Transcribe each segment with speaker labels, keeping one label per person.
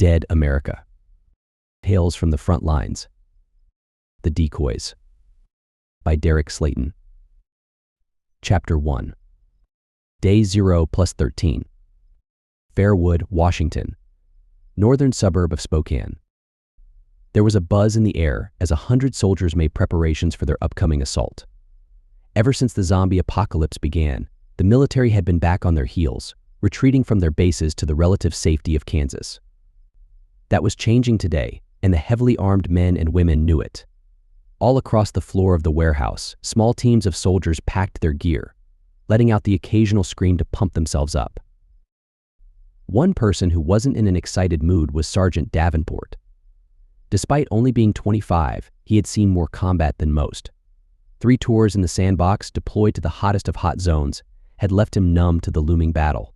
Speaker 1: Undead America. Tales from the Front Lines. The Decoys. By Derek Slayton. Chapter 1. Day 0 plus 13. Fairwood, Washington. Northern suburb of Spokane. There was a buzz in the air as 100 soldiers made preparations for their upcoming assault. Ever since the zombie apocalypse began, the military had been back on their heels, retreating from their bases to the relative safety of Kansas. That was changing today, and the heavily armed men and women knew it. All across the floor of the warehouse, small teams of soldiers packed their gear, letting out the occasional scream to pump themselves up. One person who wasn't in an excited mood was Sergeant Davenport. Despite only being 25, he had seen more combat than most. 3 tours in the sandbox, deployed to the hottest of hot zones, had left him numb to the looming battle.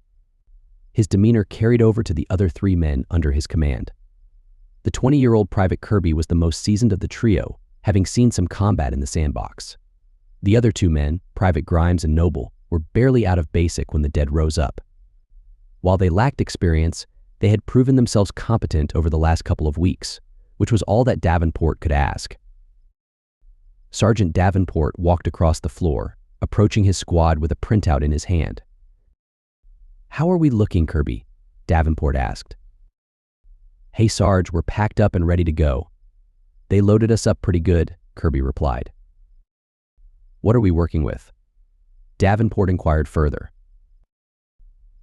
Speaker 1: His demeanor carried over to the other 3 men under his command. The 20-year-old Private Kirby was the most seasoned of the trio, having seen some combat in the sandbox. The other 2 men, Private Grimes and Noble, were barely out of basic when the dead rose up. While they lacked experience, they had proven themselves competent over the last couple of weeks, which was all that Davenport could ask. Sergeant Davenport walked across the floor, approaching his squad with a printout in his hand. "How are we looking, Kirby?" Davenport asked. "Hey, Sarge, we're packed up and ready to go. They loaded us up pretty good," Kirby replied. "What are we working with?" Davenport inquired further.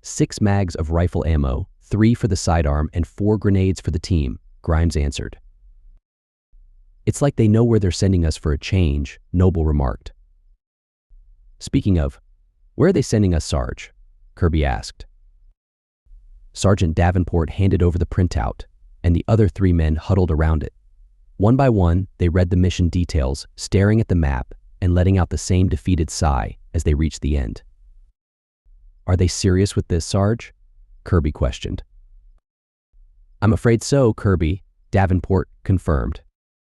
Speaker 1: 6 mags of rifle ammo, 3 for the sidearm, and 4 grenades for the team, Grimes answered. "It's like they know where they're sending us for a change," Noble remarked. "Speaking of, where are they sending us, Sarge?" Kirby asked. Sergeant Davenport handed over the printout, and the other 3 men huddled around it. One by one, they read the mission details, staring at the map and letting out the same defeated sigh as they reached the end. "Are they serious with this, Sarge?" Kirby questioned. "I'm afraid so, Kirby," Davenport confirmed.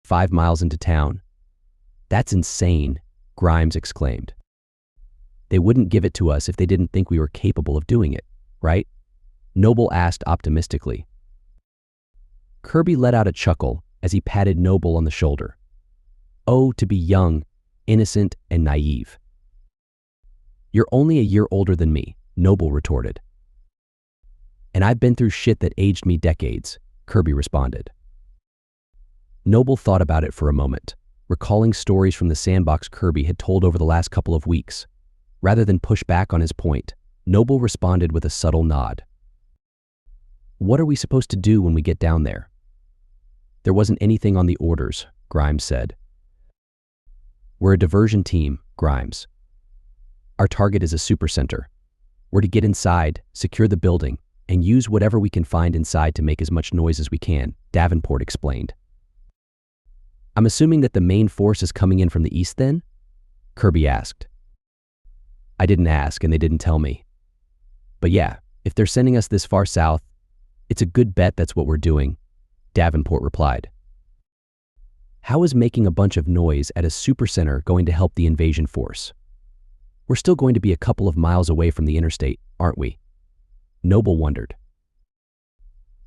Speaker 1: 5 miles into town. "That's insane," Grimes exclaimed. "They wouldn't give it to us if they didn't think we were capable of doing it, right?" Noble asked optimistically. Kirby let out a chuckle as he patted Noble on the shoulder. "Oh, to be young, innocent, and naive." "You're only a year older than me," Noble retorted. "And I've been through shit that aged me decades," Kirby responded. Noble thought about it for a moment, recalling stories from the sandbox Kirby had told over the last couple of weeks. Rather than push back on his point, Noble responded with a subtle nod. "What are we supposed to do when we get down there?" "There wasn't anything on the orders," Grimes said. "We're a diversion team, Grimes. Our target is a supercenter. We're to get inside, secure the building, and use whatever we can find inside to make as much noise as we can," Davenport explained. "I'm assuming that the main force is coming in from the east then?" Kirby asked. "I didn't ask and they didn't tell me. But yeah, if they're sending us this far south, it's a good bet that's what we're doing," Davenport replied. "How is making a bunch of noise at a supercenter going to help the invasion force? We're still going to be a couple of miles away from the interstate, aren't we?" Noble wondered.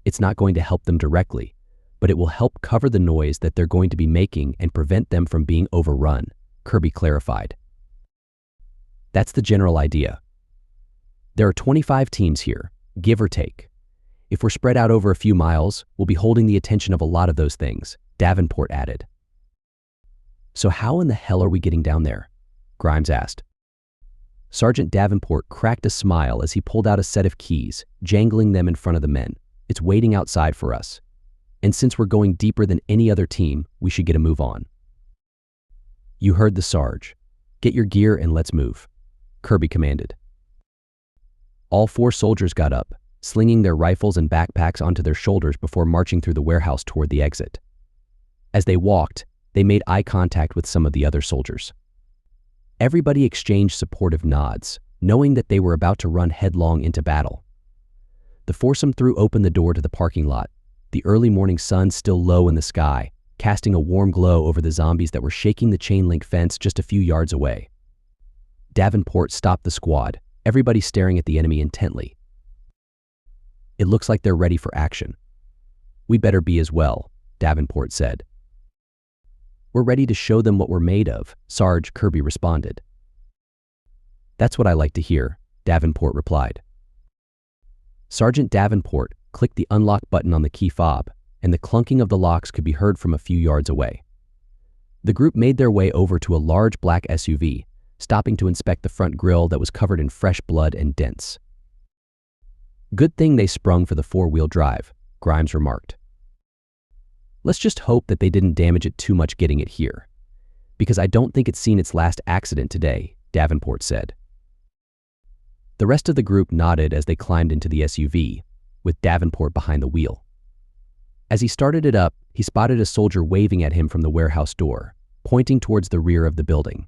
Speaker 1: "It's not going to help them directly, but it will help cover the noise that they're going to be making and prevent them from being overrun," Kirby clarified. "That's the general idea. There are 25 teams here, give or take. If we're spread out over a few miles, we'll be holding the attention of a lot of those things," Davenport added. "So how in the hell are we getting down there?" Grimes asked. Sergeant Davenport cracked a smile as he pulled out a set of keys, jangling them in front of the men. "It's waiting outside for us. And since we're going deeper than any other team, we should get a move on." "You heard the Sarge. Get your gear and let's move," Kirby commanded. All 4 soldiers got up, slinging their rifles and backpacks onto their shoulders before marching through the warehouse toward the exit. As they walked, they made eye contact with some of the other soldiers. Everybody exchanged supportive nods, knowing that they were about to run headlong into battle. The foursome threw open the door to the parking lot, the early morning sun still low in the sky, casting a warm glow over the zombies that were shaking the chain-link fence just a few yards away. Davenport stopped the squad, everybody staring at the enemy intently. "It looks like they're ready for action." We better be as well, Davenport said. We're ready to show them what we're made of, Sarge, Kirby responded. That's what I like to hear, Davenport replied. Sergeant Davenport clicked the unlock button on the key fob, and the clunking of the locks could be heard from a few yards away. The group made their way over to a large black SUV, stopping to inspect the front grille that was covered in fresh blood and dents. Good thing they sprung for the four-wheel drive, Grimes remarked. Let's just hope that they didn't damage it too much getting it here, because I don't think it's seen its last accident today, Davenport said. The rest of the group nodded as they climbed into the SUV, with Davenport behind the wheel. As he started it up, he spotted a soldier waving at him from the warehouse door, pointing towards the rear of the building.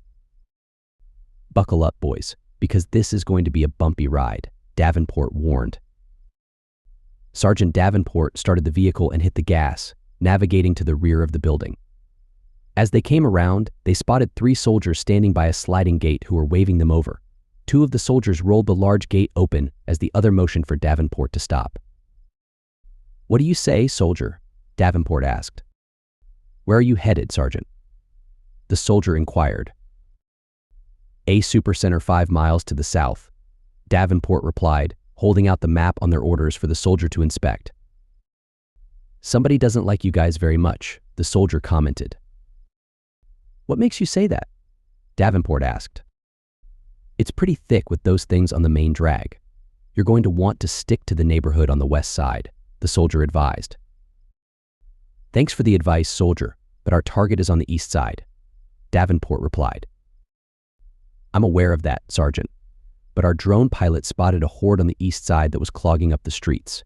Speaker 1: Buckle up, boys, because this is going to be a bumpy ride, Davenport warned. Sergeant Davenport started the vehicle and hit the gas, navigating to the rear of the building. As they came around, they spotted 3 soldiers standing by a sliding gate who were waving them over. 2 of the soldiers rolled the large gate open as the other motioned for Davenport to stop. What do you say, soldier? Davenport asked. Where are you headed, Sergeant? The soldier inquired. A supercenter 5 miles to the south, Davenport replied, holding out the map on their orders for the soldier to inspect. Somebody doesn't like you guys very much, the soldier commented. What makes you say that? Davenport asked. It's pretty thick with those things on the main drag. You're going to want to stick to the neighborhood on the west side, the soldier advised. Thanks for the advice, soldier, but our target is on the east side, Davenport replied. I'm aware of that, Sergeant, but our drone pilot spotted a horde on the east side that was clogging up the streets.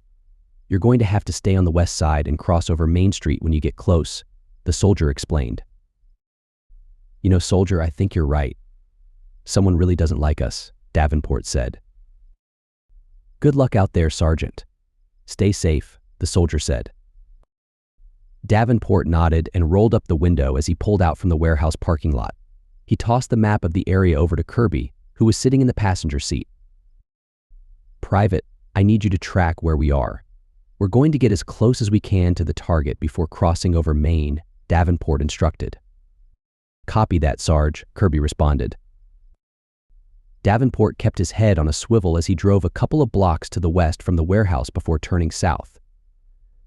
Speaker 1: You're going to have to stay on the west side and cross over Main Street when you get close, the soldier explained. You know, soldier, I think you're right. Someone really doesn't like us, Davenport said. Good luck out there, Sergeant. Stay safe, the soldier said. Davenport nodded and rolled up the window as he pulled out from the warehouse parking lot. He tossed the map of the area over to Kirby, who was sitting in the passenger seat. Private, I need you to track where we are. We're going to get as close as we can to the target before crossing over Main, Davenport instructed. Copy that, Sarge, Kirby responded. Davenport kept his head on a swivel as he drove a couple of blocks to the west from the warehouse before turning south.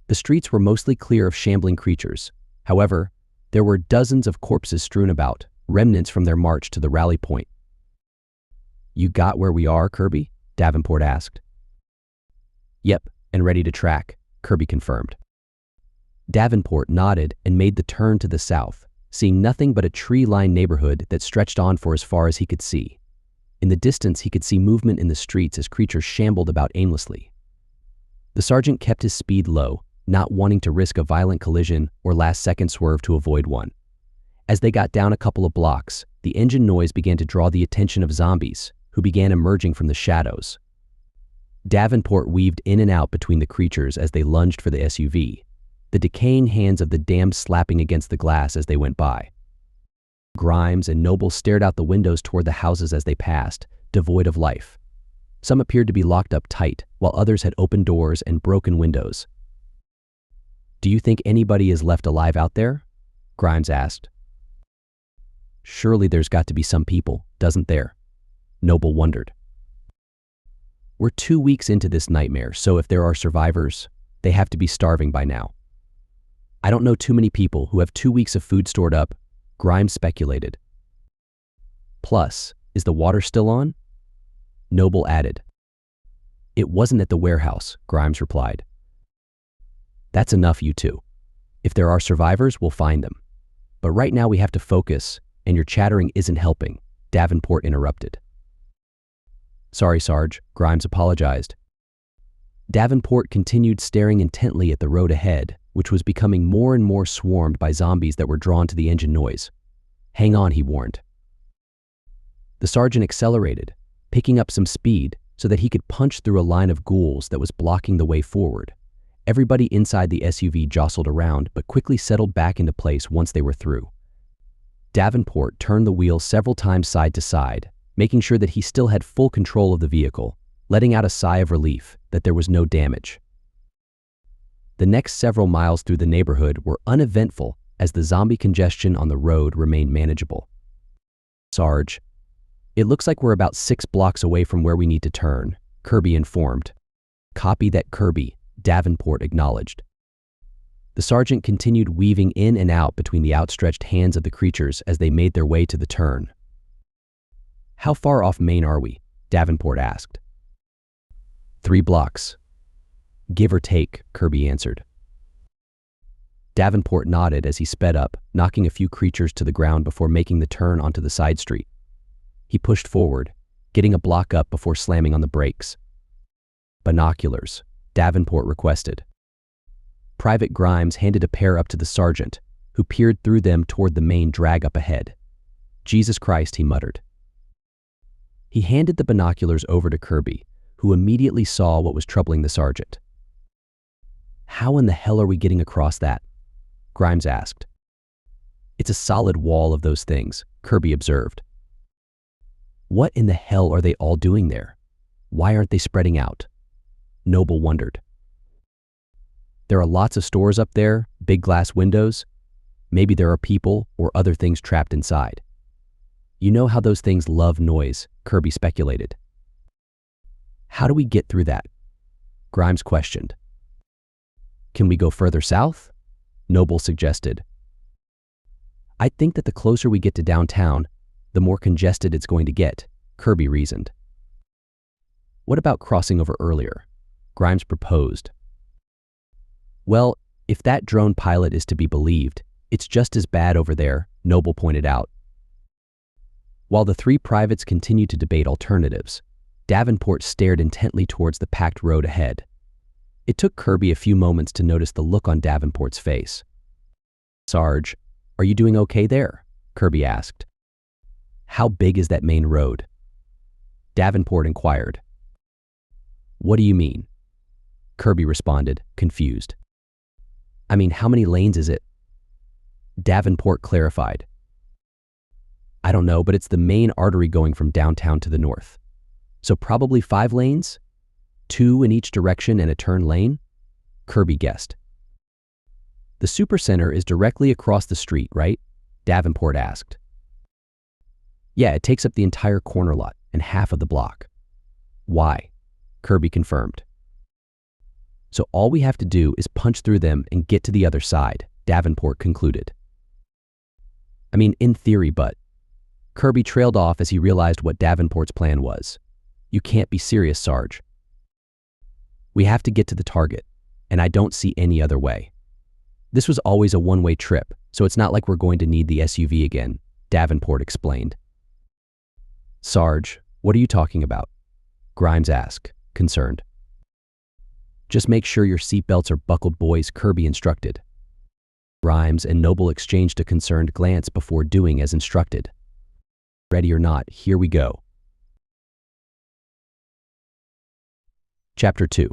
Speaker 1: The streets were mostly clear of shambling creatures. However, there were dozens of corpses strewn about, remnants from their march to the rally point. You got where we are, Kirby? Davenport asked. Yep, and ready to track, Kirby confirmed. Davenport nodded and made the turn to the south, seeing nothing but a tree-lined neighborhood that stretched on for as far as he could see. In the distance, he could see movement in the streets as creatures shambled about aimlessly. The sergeant kept his speed low, not wanting to risk a violent collision or last-second swerve to avoid one. As they got down a couple of blocks, the engine noise began to draw the attention of zombies, who began emerging from the shadows. Davenport weaved in and out between the creatures as they lunged for the SUV, the decaying hands of the damned slapping against the glass as they went by. Grimes and Noble stared out the windows toward the houses as they passed, devoid of life. Some appeared to be locked up tight, while others had open doors and broken windows. Do you think anybody is left alive out there? Grimes asked. Surely there's got to be some people, doesn't there? Noble wondered. We're 2 weeks into this nightmare, so if there are survivors, they have to be starving by now. I don't know too many people who have 2 weeks of food stored up, Grimes speculated. Plus, is the water still on? Noble added. It wasn't at the warehouse, Grimes replied. That's enough, you two. If there are survivors, we'll find them. But right now we have to focus, and your chattering isn't helping, Davenport interrupted. Sorry, Sarge, Grimes apologized. Davenport continued staring intently at the road ahead, which was becoming more and more swarmed by zombies that were drawn to the engine noise. Hang on, he warned. The sergeant accelerated, picking up some speed so that he could punch through a line of ghouls that was blocking the way forward. Everybody inside the SUV jostled around but quickly settled back into place once they were through. Davenport turned the wheel several times side to side, making sure that he still had full control of the vehicle, letting out a sigh of relief that there was no damage. The next several miles through the neighborhood were uneventful as the zombie congestion on the road remained manageable. "Sarge, it looks like we're about 6 blocks away from where we need to turn," Kirby informed. "Copy that, Kirby," Davenport acknowledged. The sergeant continued weaving in and out between the outstretched hands of the creatures as they made their way to the turn. "How far off Main are we?" Davenport asked. 3 blocks. Give or take, Kirby answered. Davenport nodded as he sped up, knocking a few creatures to the ground before making the turn onto the side street. He pushed forward, getting a block up before slamming on the brakes. "Binoculars," Davenport requested. Private Grimes handed a pair up to the sergeant, who peered through them toward the main drag up ahead. "Jesus Christ," he muttered. He handed the binoculars over to Kirby, who immediately saw what was troubling the sergeant. "How in the hell are we getting across that?" Grimes asked. "It's a solid wall of those things," Kirby observed. "What in the hell are they all doing there? Why aren't they spreading out?" Noble wondered. "There are lots of stores up there, big glass windows. Maybe there are people or other things trapped inside. You know how those things love noise," Kirby speculated. "How do we get through that?" Grimes questioned. "Can we go further south?" Noble suggested. "I think that the closer we get to downtown, the more congested it's going to get," Kirby reasoned. "What about crossing over earlier?" Grimes proposed. "Well, if that drone pilot is to be believed, it's just as bad over there," Noble pointed out. While the 3 privates continued to debate alternatives, Davenport stared intently towards the packed road ahead. It took Kirby a few moments to notice the look on Davenport's face. "Sarge, are you doing okay there?" Kirby asked. "How big is that main road?" Davenport inquired. "What do you mean?" Kirby responded, confused. "I mean, how many lanes is it?" Davenport clarified. "I don't know, but it's the main artery going from downtown to the north. So probably 5 lanes? 2 in each direction and a turn lane?" Kirby guessed. "The supercenter is directly across the street, right?" Davenport asked. "Yeah, it takes up the entire corner lot and half of the block." "Why?" Kirby confirmed. "So all we have to do is punch through them and get to the other side," Davenport concluded. "I mean, in theory, but..." Kirby trailed off as he realized what Davenport's plan was. "You can't be serious, Sarge. We have to get to the target, and I don't see any other way. This was always a one-way trip, so it's not like we're going to need the SUV again," Davenport explained. "Sarge, what are you talking about?" Grimes asked, concerned. "Just make sure your seatbelts are buckled, boys," Kirby instructed. Grimes and Noble exchanged a concerned glance before doing as instructed. "Ready or not, here we go." Chapter 2.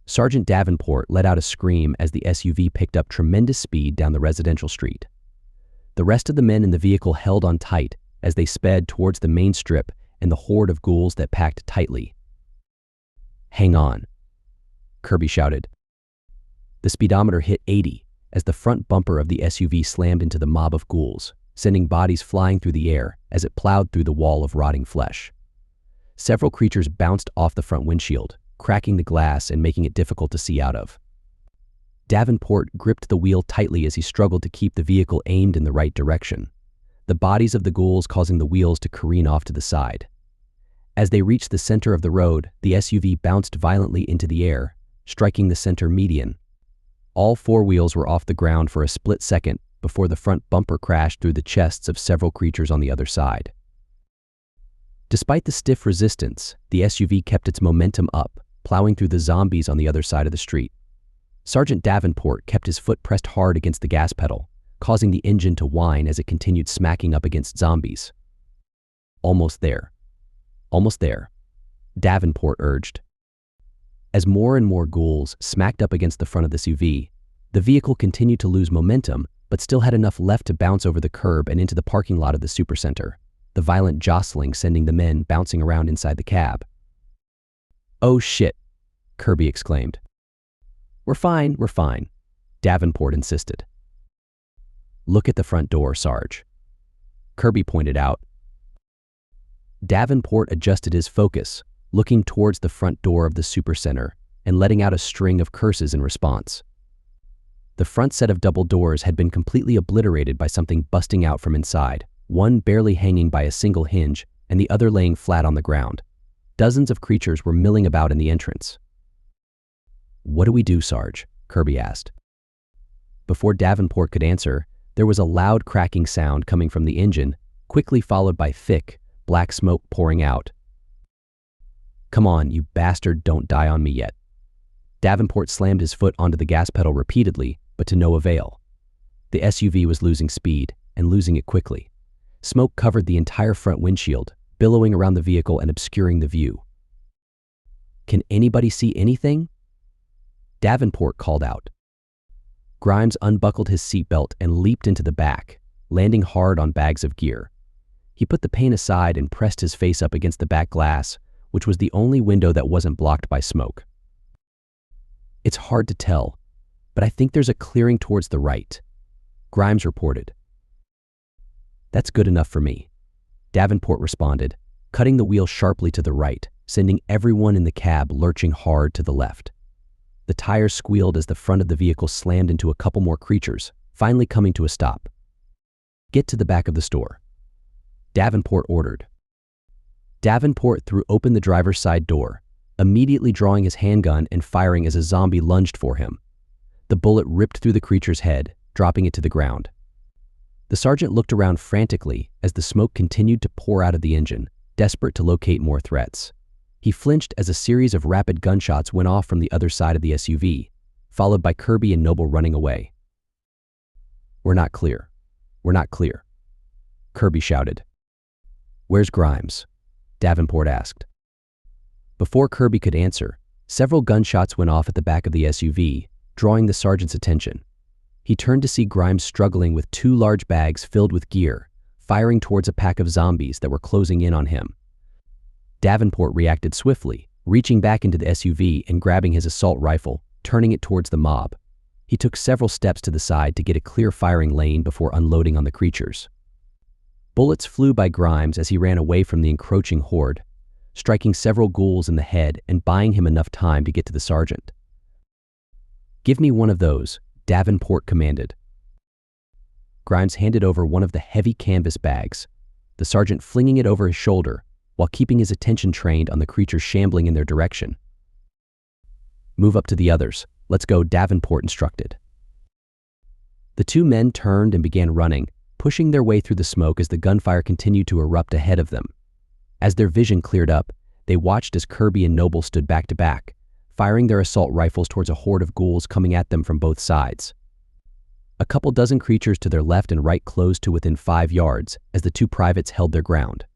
Speaker 1: Sergeant Davenport let out a scream as the SUV picked up tremendous speed down the residential street. The rest of the men in the vehicle held on tight as they sped towards the main strip and the horde of ghouls that packed tightly. "Hang on," Kirby shouted. The speedometer hit 80 as the front bumper of the SUV slammed into the mob of ghouls, sending bodies flying through the air as it plowed through the wall of rotting flesh. Several creatures bounced off the front windshield, cracking the glass and making it difficult to see out of. Davenport gripped the wheel tightly as he struggled to keep the vehicle aimed in the right direction, the bodies of the ghouls causing the wheels to careen off to the side. As they reached the center of the road, the SUV bounced violently into the air, striking the center median. All 4 wheels were off the ground for a split second before the front bumper crashed through the chests of several creatures on the other side. Despite the stiff resistance, the SUV kept its momentum up, plowing through the zombies on the other side of the street. Sergeant Davenport kept his foot pressed hard against the gas pedal, causing the engine to whine as it continued smacking up against zombies. "Almost there. Almost there," Davenport urged. As more and more ghouls smacked up against the front of the SUV, the vehicle continued to lose momentum, but still had enough left to bounce over the curb and into the parking lot of the supercenter, the violent jostling sending the men bouncing around inside the cab. "Oh shit," Kirby exclaimed. We're fine, Davenport insisted. Look at the front door, Sarge, Kirby pointed out. Davenport adjusted his focus, looking towards the front door of the supercenter and letting out a string of curses in response. The front set of double doors had been completely obliterated by something busting out from inside, one barely hanging by a single hinge and the other laying flat on the ground. Dozens of creatures were milling about in the entrance. What do we do, Sarge? Kirby asked. Before Davenport could answer, there was a loud cracking sound coming from the engine, quickly followed by thick, black smoke pouring out. Come on, you bastard, don't die on me yet. Davenport slammed his foot onto the gas pedal repeatedly, but to no avail. The SUV was losing speed, and losing it quickly. Smoke covered the entire front windshield, billowing around the vehicle and obscuring the view. Can anybody see anything? Davenport called out. Grimes unbuckled his seatbelt and leaped into the back, landing hard on bags of gear. He put the paint aside and pressed his face up against the back glass, which was the only window that wasn't blocked by smoke. It's hard to tell, but I think there's a clearing towards the right, Grimes reported. That's good enough for me, Davenport responded, cutting the wheel sharply to the right, sending everyone in the cab lurching hard to the left. The tires squealed as the front of the vehicle slammed into a couple more creatures, finally coming to a stop. Get to the back of the store, Davenport ordered. Davenport threw open the driver's side door, immediately drawing his handgun and firing as a zombie lunged for him. The bullet ripped through the creature's head, dropping it to the ground. The sergeant looked around frantically as the smoke continued to pour out of the engine, desperate to locate more threats. He flinched as a series of rapid gunshots went off from the other side of the SUV, followed by Kirby and Noble running away. We're not clear, Kirby shouted. Where's Grimes? Davenport asked. Before Kirby could answer, several gunshots went off at the back of the SUV, drawing the sergeant's attention. He turned to see Grimes struggling with two large bags filled with gear, firing towards a pack of zombies that were closing in on him. Davenport reacted swiftly, reaching back into the SUV and grabbing his assault rifle, turning it towards the mob. He took several steps to the side to get a clear firing lane before unloading on the creatures. Bullets flew by Grimes as he ran away from the encroaching horde, striking several ghouls in the head and buying him enough time to get to the sergeant. Give me one of those, Davenport commanded. Grimes handed over one of the heavy canvas bags, the sergeant flinging it over his shoulder while keeping his attention trained on the creatures shambling in their direction. Move up to the others. Let's go, Davenport instructed. The two men turned and began running, pushing their way through the smoke as the gunfire continued to erupt ahead of them. As their vision cleared up, they watched as Kirby and Noble stood back to back, firing their assault rifles towards a horde of ghouls coming at them from both sides. A couple dozen creatures to their left and right closed to within 5 yards as the two privates held their ground.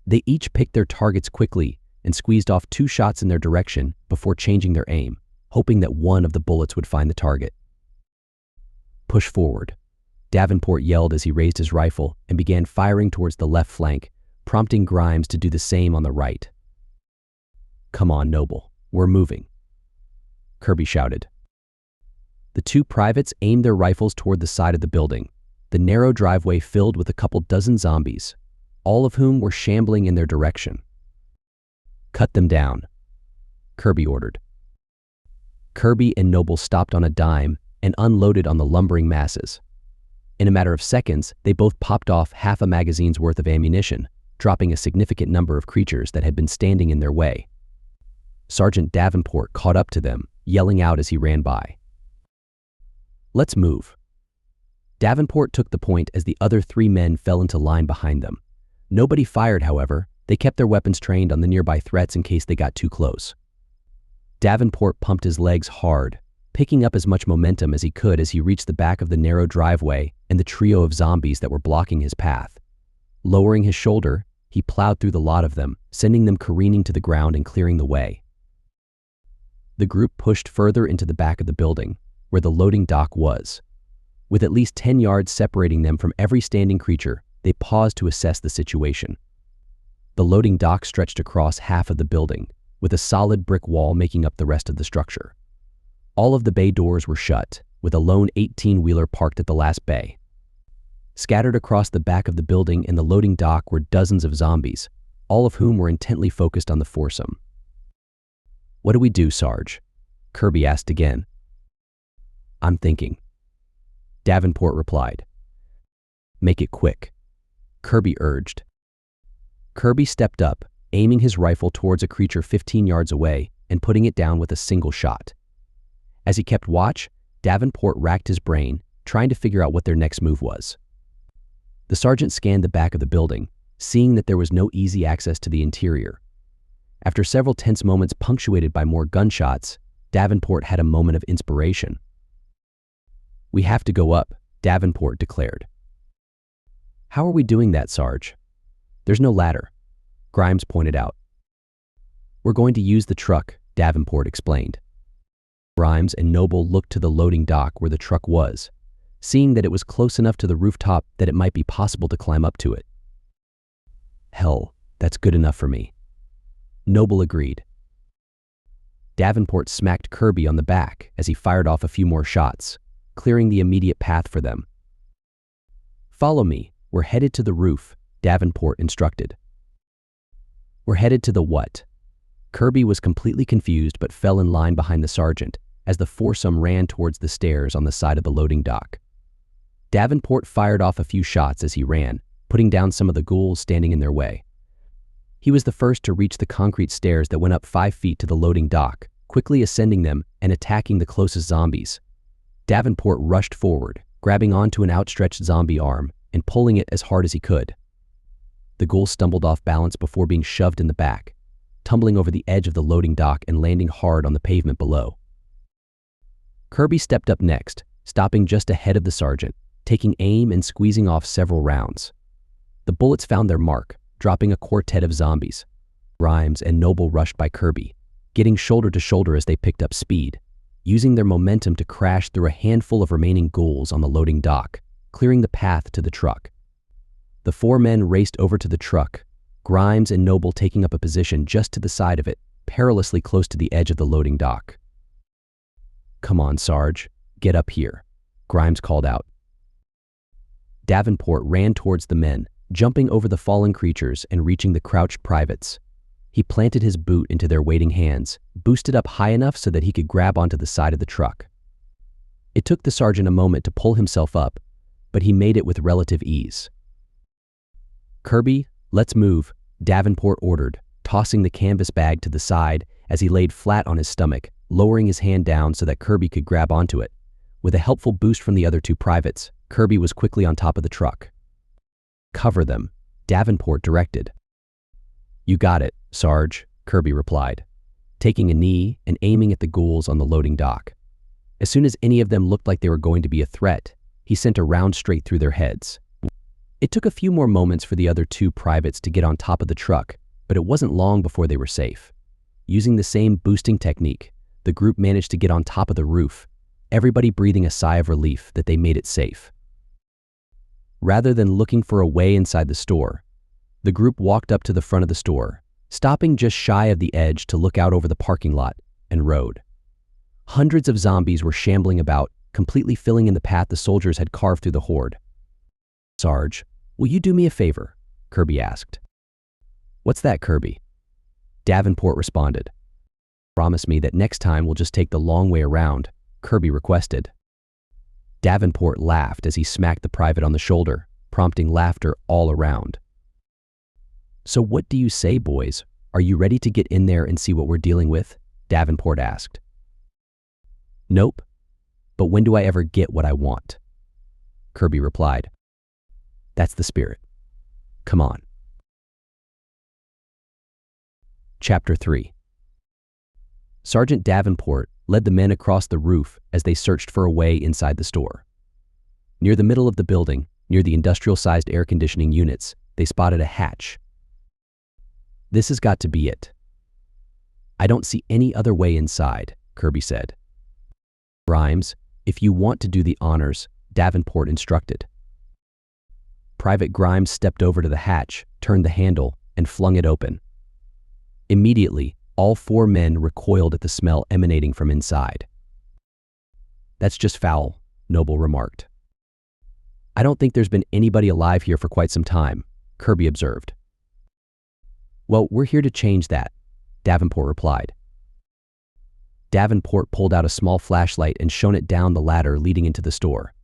Speaker 1: They each picked their targets quickly and squeezed off 2 shots in their direction before changing their aim, hoping that one of the bullets would find the target. Push forward, Davenport yelled as he raised his rifle and began firing towards the left flank, prompting Grimes to do the same on the right. Come on, Noble, we're moving, Kirby shouted. The two privates aimed their rifles toward the side of the building, the narrow driveway filled with a couple dozen zombies, all of whom were shambling in their direction. Cut them down, Kirby ordered. Kirby and Noble stopped on a dime and unloaded on the lumbering masses. In a matter of seconds, they both popped off half a magazine's worth of ammunition, dropping a significant number of creatures that had been standing in their way. Sergeant Davenport caught up to them, yelling out as he ran by. Let's move. Davenport took the point as the other 3 men fell into line behind them. Nobody fired, however. They kept their weapons trained on the nearby threats in case they got too close. Davenport pumped his legs hard, picking up as much momentum as he could as he reached the back of the narrow driveway and the trio of zombies that were blocking his path. Lowering his shoulder, he plowed through the lot of them, sending them careening to the ground and clearing the way. The group pushed further into the back of the building, where the loading dock was. With at least 10 yards separating them from every standing creature, they paused to assess the situation. The loading dock stretched across half of the building, with a solid brick wall making up the rest of the structure. All of the bay doors were shut, with a lone 18-wheeler parked at the last bay. Scattered across the back of the building and the loading dock were dozens of zombies, all of whom were intently focused on the foursome. "What do we do, Sarge?" Kirby asked again. "I'm thinking," Davenport replied. "Make it quick," Kirby urged. Kirby stepped up, aiming his rifle towards a creature 15 yards away and putting it down with a single shot. As he kept watch, Davenport racked his brain, trying to figure out what their next move was. The sergeant scanned the back of the building, seeing that there was no easy access to the interior. After several tense moments punctuated by more gunshots, Davenport had a moment of inspiration. "We have to go up," Davenport declared. "How are we doing that, Sarge?" "There's no ladder," Grimes pointed out. "We're going to use the truck," Davenport explained. Grimes and Noble looked to the loading dock where the truck was, seeing that it was close enough to the rooftop that it might be possible to climb up to it. "Hell, that's good enough for me," Noble agreed. Davenport smacked Kirby on the back as he fired off a few more shots, clearing the immediate path for them. "Follow me, we're headed to the roof," Davenport instructed. "We're headed to the what?" Kirby was completely confused but fell in line behind the sergeant as the foursome ran towards the stairs on the side of the loading dock. Davenport fired off a few shots as he ran, putting down some of the ghouls standing in their way. He was the first to reach the concrete stairs that went up 5 feet to the loading dock, quickly ascending them and attacking the closest zombies. Davenport rushed forward, grabbing onto an outstretched zombie arm and pulling it as hard as he could. The ghoul stumbled off balance before being shoved in the back, tumbling over the edge of the loading dock and landing hard on the pavement below. Kirby stepped up next, stopping just ahead of the sergeant, taking aim and squeezing off several rounds. The bullets found their mark, dropping a quartet of zombies. Grimes and Noble rushed by Kirby, getting shoulder to shoulder as they picked up speed, using their momentum to crash through a handful of remaining ghouls on the loading dock, clearing the path to the truck. The 4 men raced over to the truck, Grimes and Noble taking up a position just to the side of it, perilously close to the edge of the loading dock. "Come on, Sarge, get up here," Grimes called out. Davenport ran towards the men, jumping over the fallen creatures and reaching the crouched privates. He planted his boot into their waiting hands, boosted up high enough so that he could grab onto the side of the truck. It took the sergeant a moment to pull himself up, but he made it with relative ease. "Kirby, let's move," Davenport ordered, tossing the canvas bag to the side as he laid flat on his stomach, lowering his hand down so that Kirby could grab onto it. With a helpful boost from the other 2 privates, Kirby was quickly on top of the truck. "Cover them," Davenport directed. "You got it, Sarge," Kirby replied, taking a knee and aiming at the ghouls on the loading dock. As soon as any of them looked like they were going to be a threat, he sent a round straight through their heads. It took a few more moments for the other 2 privates to get on top of the truck, but it wasn't long before they were safe. Using the same boosting technique, the group managed to get on top of the roof, everybody breathing a sigh of relief that they made it safe. Rather than looking for a way inside the store, the group walked up to the front of the store, stopping just shy of the edge to look out over the parking lot and road. Hundreds of zombies were shambling about, completely filling in the path the soldiers had carved through the horde. "Sarge, will you do me a favor?" Kirby asked. "What's that, Kirby?" Davenport responded. "Promise me that next time we'll just take the long way around," Kirby requested. Davenport laughed as he smacked the private on the shoulder, prompting laughter all around. "So what do you say, boys? Are you ready to get in there and see what we're dealing with?" Davenport asked. "Nope. But when do I ever get what I want?" Kirby replied. "That's the spirit. Come on." Chapter 3. Sergeant Davenport led the men across the roof as they searched for a way inside the store. Near the middle of the building, near the industrial-sized air conditioning units, they spotted a hatch. "This has got to be it." "I don't see any other way inside," Kirby said. "Grimes, if you want to do the honors," Davenport instructed. Private Grimes stepped over to the hatch, turned the handle, and flung it open. Immediately, all 4 men recoiled at the smell emanating from inside. That's just foul, Noble remarked. I don't think there's been anybody alive here for quite some time, Kirby observed. Well, we're here to change that, Davenport replied. Davenport pulled out a small flashlight and shone it down the ladder leading into the store.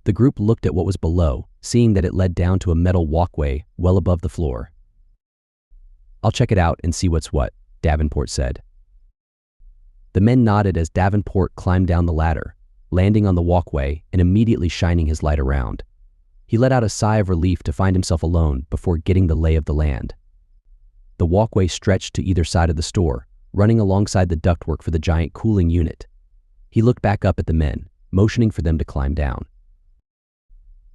Speaker 1: The group looked at what was below, seeing that it led down to a metal walkway well above the floor. I'll check it out and see what's what, Davenport said. The men nodded as Davenport climbed down the ladder, landing on the walkway and immediately shining his light around. He let out a sigh of relief to find himself alone before getting the lay of the land. The walkway stretched to either side of the store, running alongside the ductwork for the giant cooling unit. He looked back up at the men, motioning for them to climb down.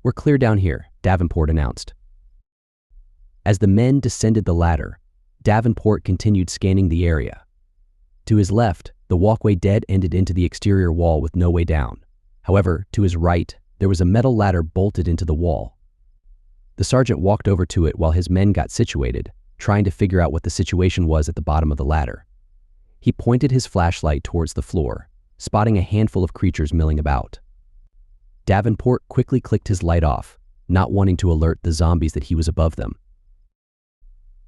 Speaker 1: We're clear down here, Davenport announced. As the men descended the ladder, Davenport continued scanning the area. To his left, the walkway dead-ended into the exterior wall with no way down. However, to his right, there was a metal ladder bolted into the wall. The sergeant walked over to it while his men got situated, trying to figure out what the situation was at the bottom of the ladder. He pointed his flashlight towards the floor, spotting a handful of creatures milling about. Davenport quickly clicked his light off, not wanting to alert the zombies that he was above them.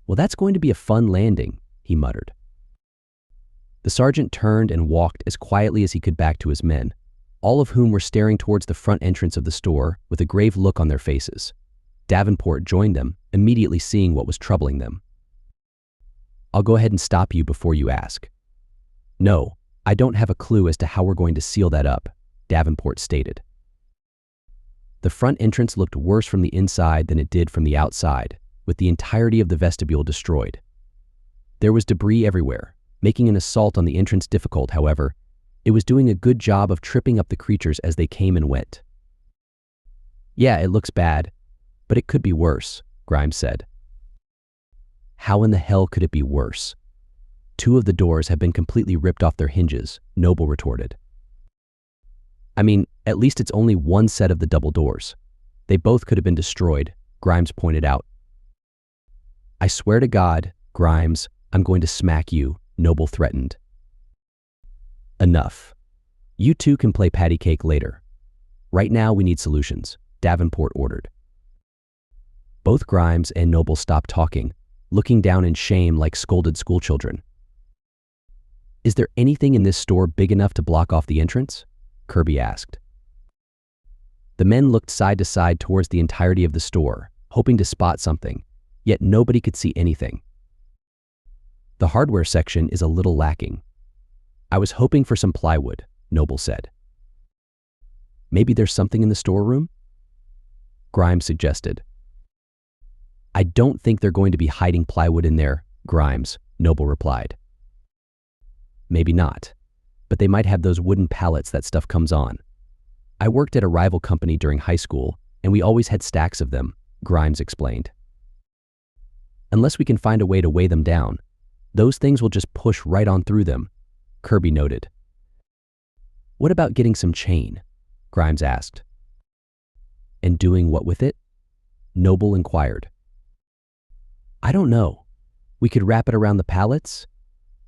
Speaker 1: Well, that's going to be a fun landing, he muttered. The sergeant turned and walked as quietly as he could back to his men, all of whom were staring towards the front entrance of the store with a grave look on their faces. Davenport joined them, immediately seeing what was troubling them. I'll go ahead and stop you before you ask. No, I don't have a clue as to how we're going to seal that up, Davenport stated. The front entrance looked worse from the inside than it did from the outside, with the entirety of the vestibule destroyed. There was debris everywhere, making an assault on the entrance difficult. However, it was doing a good job of tripping up the creatures as they came and went. Yeah, it looks bad, but it could be worse, Grimes said. How in the hell could it be worse? 2 of the doors have been completely ripped off their hinges, Noble retorted. I mean, at least it's only one set of the double doors. They both could have been destroyed, Grimes pointed out. I swear to God, Grimes, I'm going to smack you, Noble threatened. Enough. You two can play patty cake later. Right now we need solutions, Davenport ordered. Both Grimes and Noble stopped talking, looking down in shame like scolded schoolchildren. Is there anything in this store big enough to block off the entrance? Kirby asked. The men looked side to side towards the entirety of the store, hoping to spot something, yet nobody could see anything. The hardware section is a little lacking. I was hoping for some plywood, Noble said. Maybe there's something in the storeroom? Grimes suggested. I don't think they're going to be hiding plywood in there, Grimes, Noble replied. Maybe not, but they might have those wooden pallets that stuff comes on. I worked at a rival company during high school, and we always had stacks of them, Grimes explained. Unless we can find a way to weigh them down, those things will just push right on through them, Kirby noted. What about getting some chain? Grimes asked. And doing what with it? Noble inquired. I don't know. We could wrap it around the pallets?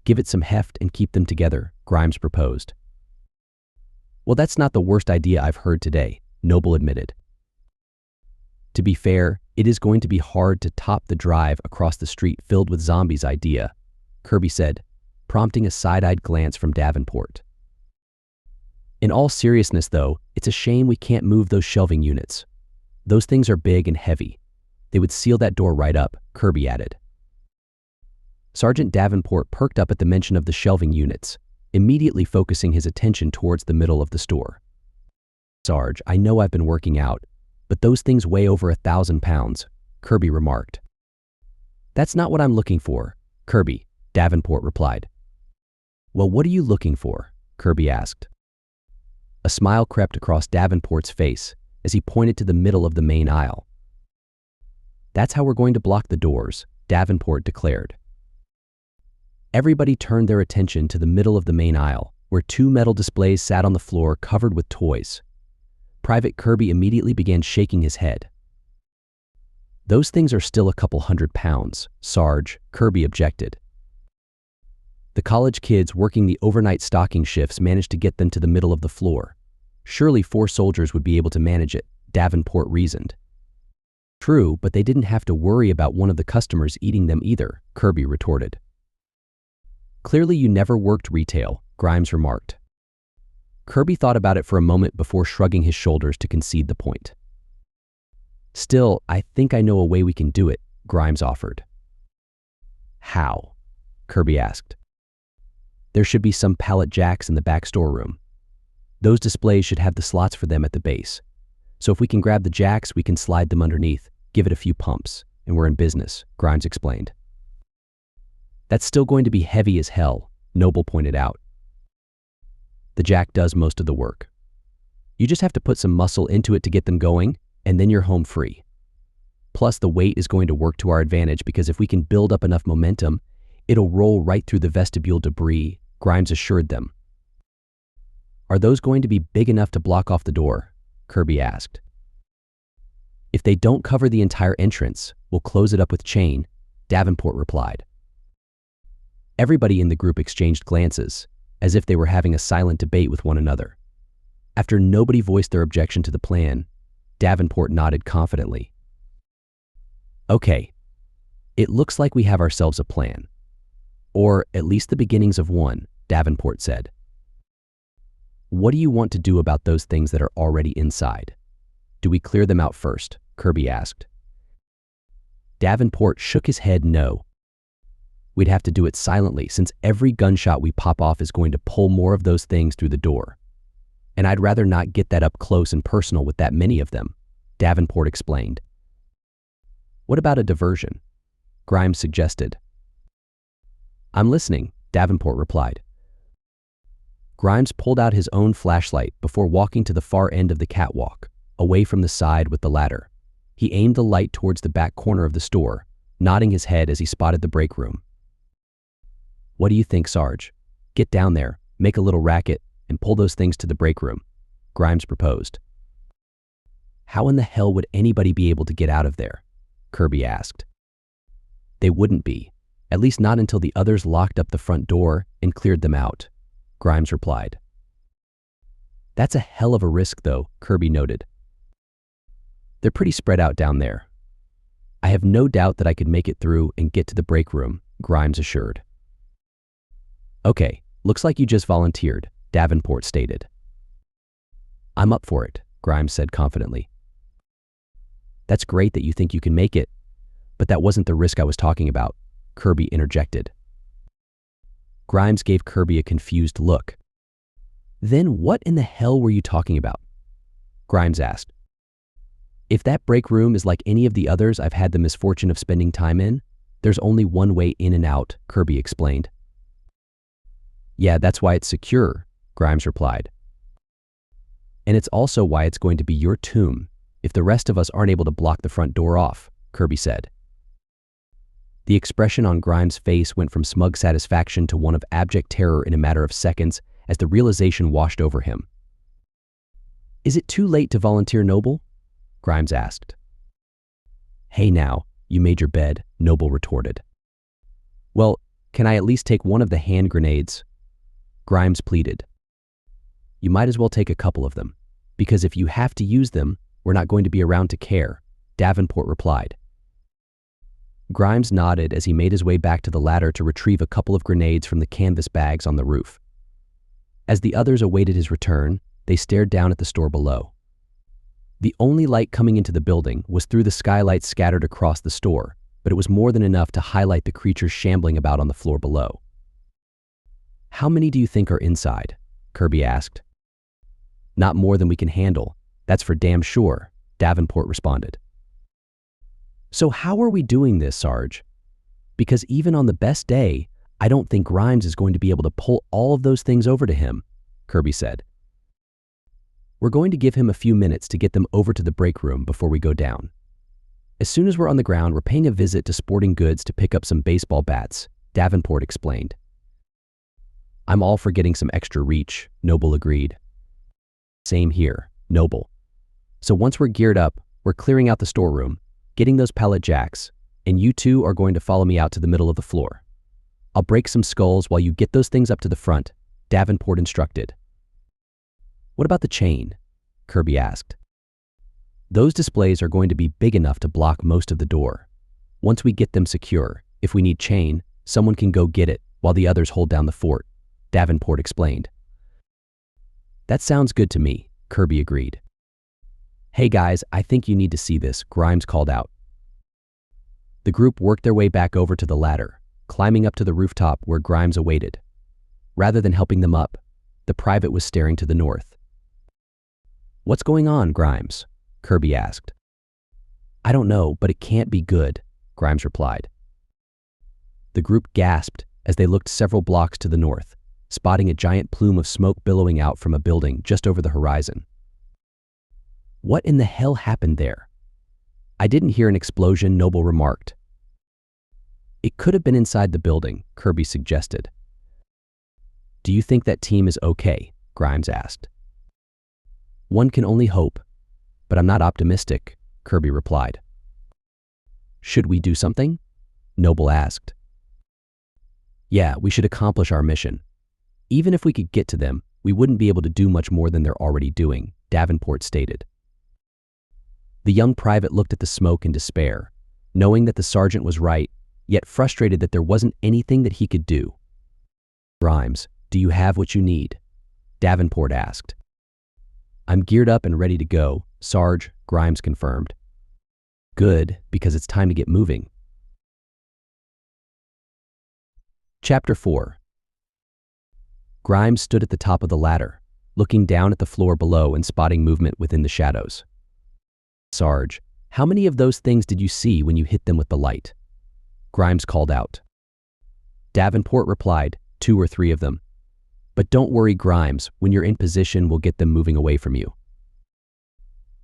Speaker 1: Give it some heft and keep them together, Grimes proposed. Well, that's not the worst idea I've heard today, Noble admitted. To be fair, it is going to be hard to top the drive across the street filled with zombies idea, Kirby said, prompting a side-eyed glance from Davenport. In all seriousness, though, it's a shame we can't move those shelving units. Those things are big and heavy. They would seal that door right up, Kirby added. Sergeant Davenport perked up at the mention of the shelving units, immediately focusing his attention towards the middle of the store. Sarge, I know I've been working out, but those things weigh over 1,000 pounds, Kirby remarked. That's not what I'm looking for, Kirby, Davenport replied. Well, what are you looking for? Kirby asked. A smile crept across Davenport's face as he pointed to the middle of the main aisle. That's how we're going to block the doors, Davenport declared. Everybody turned their attention to the middle of the main aisle, where 2 metal displays sat on the floor covered with toys. Private Kirby immediately began shaking his head. Those things are still a couple hundred pounds, Sarge, Kirby objected. The college kids working the overnight stocking shifts managed to get them to the middle of the floor. Surely 4 soldiers would be able to manage it, Davenport reasoned. True, but they didn't have to worry about one of the customers eating them either, Kirby retorted. Clearly you never worked retail, Grimes remarked. Kirby thought about it for a moment before shrugging his shoulders to concede the point. Still, I think I know a way we can do it, Grimes offered. How? Kirby asked. There should be some pallet jacks in the back storeroom. Those displays should have the slots for them at the base. So if we can grab the jacks, we can slide them underneath, give it a few pumps, and we're in business, Grimes explained. That's still going to be heavy as hell, Noble pointed out. The jack does most of the work. You just have to put some muscle into it to get them going, and then you're home free. Plus, the weight is going to work to our advantage because if we can build up enough momentum, it'll roll right through the vestibule debris, Grimes assured them. Are those going to be big enough to block off the door? Kirby asked. If they don't cover the entire entrance, we'll close it up with chain, Davenport replied. Everybody in the group exchanged glances, as if they were having a silent debate with one another. After nobody voiced their objection to the plan, Davenport nodded confidently. Okay, it looks like we have ourselves a plan. Or at least the beginnings of one, Davenport said. What do you want to do about those things that are already inside? Do we clear them out first? Kirby asked. Davenport shook his head no. We'd have to do it silently since every gunshot we pop off is going to pull more of those things through the door. And I'd rather not get that up close and personal with that many of them, Davenport explained. What about a diversion? Grimes suggested. I'm listening, Davenport replied. Grimes pulled out his own flashlight before walking to the far end of the catwalk, away from the side with the ladder. He aimed the light towards the back corner of the store, nodding his head as he spotted the break room. What do you think, Sarge? Get down there, make a little racket, and pull those things to the break room, Grimes proposed. How in the hell would anybody be able to get out of there? Kirby asked. They wouldn't be, at least not until the others locked up the front door and cleared them out, Grimes replied. That's a hell of a risk, though, Kirby noted. They're pretty spread out down there. I have no doubt that I could make it through and get to the break room, Grimes assured. Okay, looks like you just volunteered, Davenport stated. I'm up for it, Grimes said confidently. That's great that you think you can make it, but that wasn't the risk I was talking about, Kirby interjected. Grimes gave Kirby a confused look. Then what in the hell were you talking about? Grimes asked. If that break room is like any of the others I've had the misfortune of spending time in, there's only one way in and out, Kirby explained. Yeah, that's why it's secure, Grimes replied. And it's also why it's going to be your tomb if the rest of us aren't able to block the front door off, Kirby said. The expression on Grimes' face went from smug satisfaction to one of abject terror in a matter of seconds as the realization washed over him. Is it too late to volunteer, Noble? Grimes asked. Hey now, you made your bed, Noble retorted. Well, can I at least take one of the hand grenades? Grimes pleaded. You might as well take a couple of them, because if you have to use them, we're not going to be around to care, Davenport replied. Grimes nodded as he made his way back to the ladder to retrieve a couple of grenades from the canvas bags on the roof. As the others awaited his return, they stared down at the store below. The only light coming into the building was through the skylights scattered across the store, but it was more than enough to highlight the creatures shambling about on the floor below. How many do you think are inside? Kirby asked. Not more than we can handle, that's for damn sure, Davenport responded. So how are we doing this, Sarge? Because even on the best day, I don't think Grimes is going to be able to pull all of those things over to him, Kirby said. We're going to give him a few minutes to get them over to the break room before we go down. As soon as we're on the ground, we're paying a visit to Sporting Goods to pick up some baseball bats, Davenport explained. I'm all for getting some extra reach, Noble agreed. Same here, Noble. So once we're geared up, we're clearing out the storeroom, getting those pallet jacks, and you two are going to follow me out to the middle of the floor. I'll break some skulls while you get those things up to the front, Davenport instructed. What about the chain? Kirby asked. Those displays are going to be big enough to block most of the door. Once we get them secure, if we need chain, someone can go get it while the others hold down the fort, Davenport explained. That sounds good to me, Kirby agreed. Hey guys, I think you need to see this, Grimes called out. The group worked their way back over to the ladder, climbing up to the rooftop where Grimes awaited. Rather than helping them up, the private was staring to the north. What's going on, Grimes? Kirby asked. I don't know, but it can't be good, Grimes replied. The group gasped as they looked several blocks to the north, spotting a giant plume of smoke billowing out from a building just over the horizon. What in the hell happened there? I didn't hear an explosion, Noble remarked. It could have been inside the building, Kirby suggested. Do you think that team is okay? Grimes asked. One can only hope, but I'm not optimistic, Kirby replied. Should we do something? Noble asked. Yeah, we should accomplish our mission. Even if we could get to them, we wouldn't be able to do much more than they're already doing, Davenport stated. The young private looked at the smoke in despair, knowing that the sergeant was right, yet frustrated that there wasn't anything that he could do. Grimes, do you have what you need? Davenport asked. I'm geared up and ready to go, Sarge, Grimes confirmed. Good, because it's time to get moving. Chapter 4. Grimes stood at the top of the ladder, looking down at the floor below and spotting movement within the shadows. Sarge, how many of those things did you see when you hit them with the light? Grimes called out. Davenport replied, 2 or 3 of them. But don't worry, Grimes, when you're in position, we'll get them moving away from you.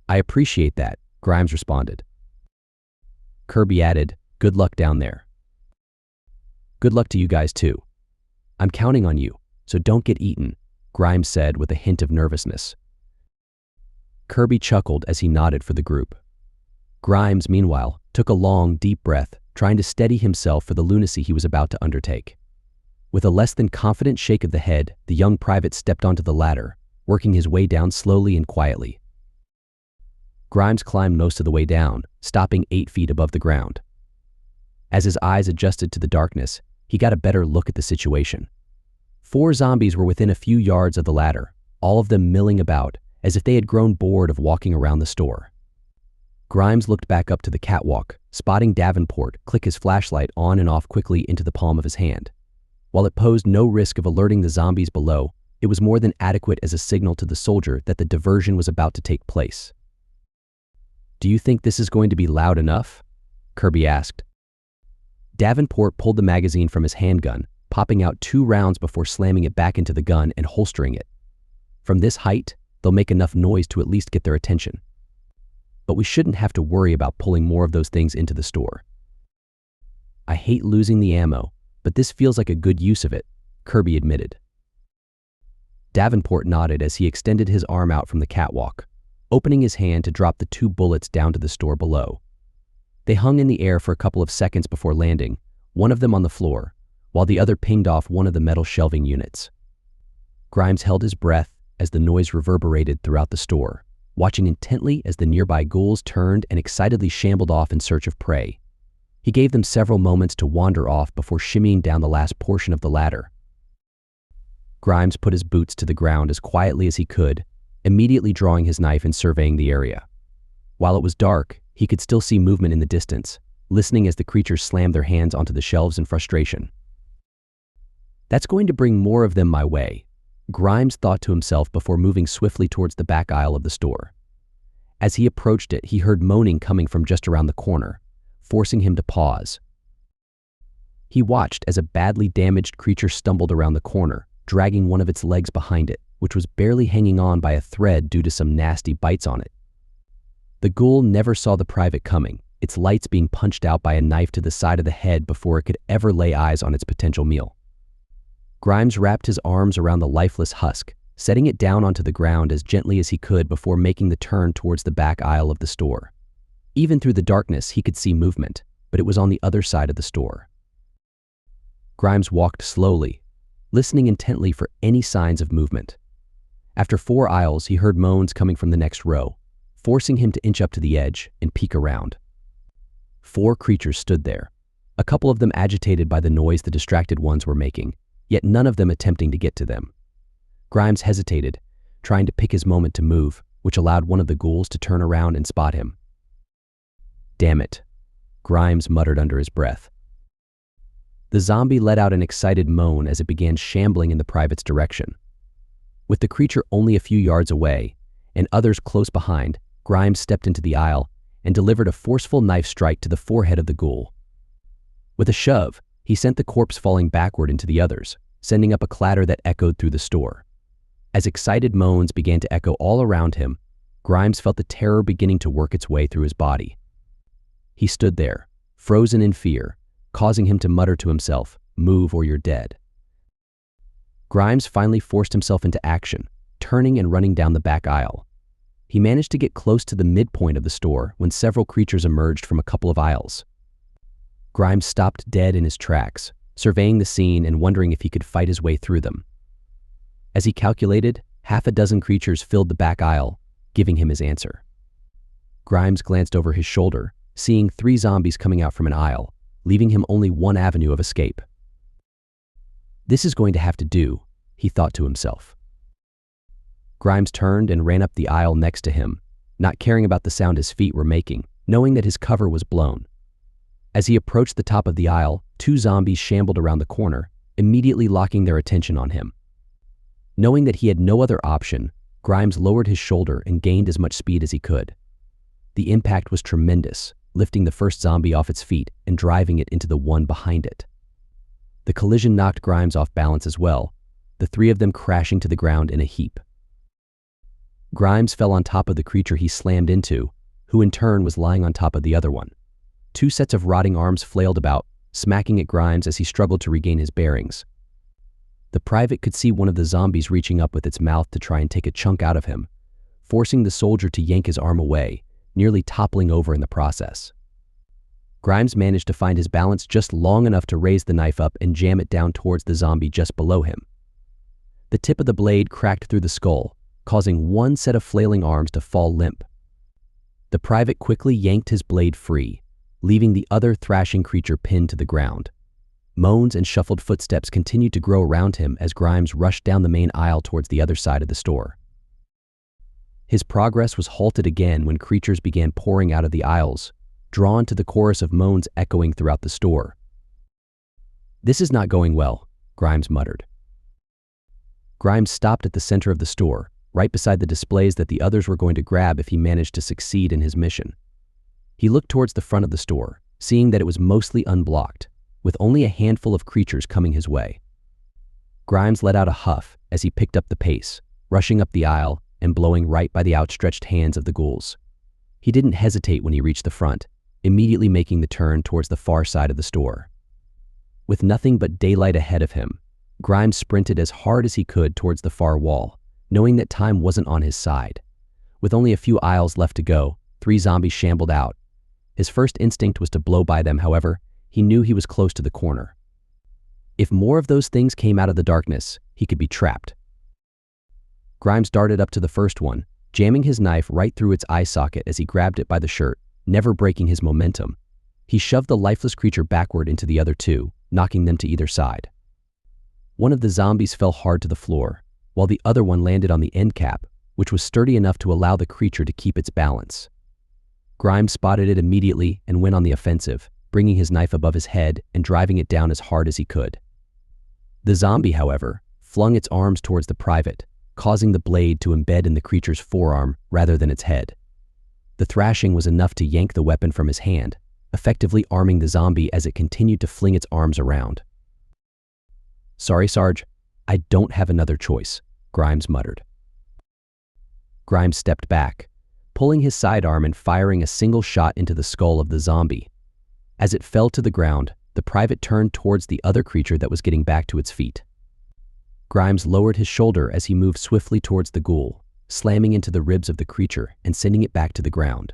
Speaker 1: I appreciate that, Grimes responded. Kirby added, good luck down there. Good luck to you guys too. I'm counting on you, so don't get eaten, Grimes said with a hint of nervousness. Kirby chuckled as he nodded for the group. Grimes, meanwhile, took a long, deep breath, trying to steady himself for the lunacy he was about to undertake. With a less than confident shake of the head, the young private stepped onto the ladder, working his way down slowly and quietly. Grimes climbed most of the way down, stopping 8 feet above the ground. As his eyes adjusted to the darkness, he got a better look at the situation. 4 zombies were within a few yards of the ladder, all of them milling about, as if they had grown bored of walking around the store. Grimes looked back up to the catwalk, spotting Davenport click his flashlight on and off quickly into the palm of his hand. While it posed no risk of alerting the zombies below, it was more than adequate as a signal to the soldier that the diversion was about to take place. Do you think this is going to be loud enough? Kirby asked. Davenport pulled the magazine from his handgun, popping out 2 rounds before slamming it back into the gun and holstering it. From this height, they'll make enough noise to at least get their attention. But we shouldn't have to worry about pulling more of those things into the store. I hate losing the ammo, but this feels like a good use of it, Kirby admitted. Davenport nodded as he extended his arm out from the catwalk, opening his hand to drop the 2 bullets down to the store below. They hung in the air for a couple of seconds before landing, one of them on the floor, while the other pinged off one of the metal shelving units. Grimes held his breath as the noise reverberated throughout the store, watching intently as the nearby ghouls turned and excitedly shambled off in search of prey. He gave them several moments to wander off before shimmying down the last portion of the ladder. Grimes put his boots to the ground as quietly as he could, immediately drawing his knife and surveying the area. While it was dark, he could still see movement in the distance, listening as the creatures slammed their hands onto the shelves in frustration. That's going to bring more of them my way, Grimes thought to himself before moving swiftly towards the back aisle of the store. As he approached it, he heard moaning coming from just around the corner, forcing him to pause. He watched as a badly damaged creature stumbled around the corner, dragging one of its legs behind it, which was barely hanging on by a thread due to some nasty bites on it. The ghoul never saw the private coming, its lights being punched out by a knife to the side of the head before it could ever lay eyes on its potential meal. Grimes wrapped his arms around the lifeless husk, setting it down onto the ground as gently as he could before making the turn towards the back aisle of the store. Even through the darkness, he could see movement, but it was on the other side of the store. Grimes walked slowly, listening intently for any signs of movement. After 4 aisles, he heard moans coming from the next row, forcing him to inch up to the edge and peek around. 4 creatures stood there, a couple of them agitated by the noise the distracted ones were making, yet none of them attempting to get to them. Grimes hesitated, trying to pick his moment to move, which allowed one of the ghouls to turn around and spot him. "Damn it," Grimes muttered under his breath. The zombie let out an excited moan as it began shambling in the private's direction. With the creature only a few yards away, and others close behind, Grimes stepped into the aisle and delivered a forceful knife strike to the forehead of the ghoul. With a shove, he sent the corpse falling backward into the others, sending up a clatter that echoed through the store. As excited moans began to echo all around him, Grimes felt the terror beginning to work its way through his body. He stood there, frozen in fear, causing him to mutter to himself, "Move or you're dead." Grimes finally forced himself into action, turning and running down the back aisle. He managed to get close to the midpoint of the store when several creatures emerged from a couple of aisles. Grimes stopped dead in his tracks, surveying the scene and wondering if he could fight his way through them. As he calculated, 6 creatures filled the back aisle, giving him his answer. Grimes glanced over his shoulder, seeing 3 zombies coming out from an aisle, leaving him only one avenue of escape. "This is going to have to do," he thought to himself. Grimes turned and ran up the aisle next to him, not caring about the sound his feet were making, knowing that his cover was blown. As he approached the top of the aisle, 2 zombies shambled around the corner, immediately locking their attention on him. Knowing that he had no other option, Grimes lowered his shoulder and gained as much speed as he could. The impact was tremendous, lifting the first zombie off its feet and driving it into the one behind it. The collision knocked Grimes off balance as well, the 3 of them crashing to the ground in a heap. Grimes fell on top of the creature he slammed into, who in turn was lying on top of the other one. 2 sets of rotting arms flailed about, smacking at Grimes as he struggled to regain his bearings. The private could see one of the zombies reaching up with its mouth to try and take a chunk out of him, forcing the soldier to yank his arm away, nearly toppling over in the process. Grimes managed to find his balance just long enough to raise the knife up and jam it down towards the zombie just below him. The tip of the blade cracked through the skull, causing one set of flailing arms to fall limp. The private quickly yanked his blade free, leaving the other thrashing creature pinned to the ground. Moans and shuffled footsteps continued to grow around him as Grimes rushed down the main aisle towards the other side of the store. His progress was halted again when creatures began pouring out of the aisles, drawn to the chorus of moans echoing throughout the store. "This is not going well," Grimes muttered. Grimes stopped at the center of the store, right beside the displays that the others were going to grab if he managed to succeed in his mission. He looked towards the front of the store, seeing that it was mostly unblocked, with only a handful of creatures coming his way. Grimes let out a huff as he picked up the pace, rushing up the aisle and blowing right by the outstretched hands of the ghouls. He didn't hesitate when he reached the front, immediately making the turn towards the far side of the store. With nothing but daylight ahead of him, Grimes sprinted as hard as he could towards the far wall, knowing that time wasn't on his side. With only a few aisles left to go, 3 zombies shambled out. His first instinct was to blow by them, however, he knew he was close to the corner. If more of those things came out of the darkness, he could be trapped. Grimes darted up to the first one, jamming his knife right through its eye socket as he grabbed it by the shirt, never breaking his momentum. He shoved the lifeless creature backward into the other 2, knocking them to either side. One of the zombies fell hard to the floor, while the other one landed on the end cap, which was sturdy enough to allow the creature to keep its balance. Grimes spotted it immediately and went on the offensive, bringing his knife above his head and driving it down as hard as he could. The zombie, however, flung its arms towards the private, causing the blade to embed in the creature's forearm rather than its head. The thrashing was enough to yank the weapon from his hand, effectively arming the zombie as it continued to fling its arms around. "Sorry, Sarge, I don't have another choice," Grimes muttered. Grimes stepped back, pulling his sidearm and firing a single shot into the skull of the zombie. As it fell to the ground, the private turned towards the other creature that was getting back to its feet. Grimes lowered his shoulder as he moved swiftly towards the ghoul, slamming into the ribs of the creature and sending it back to the ground.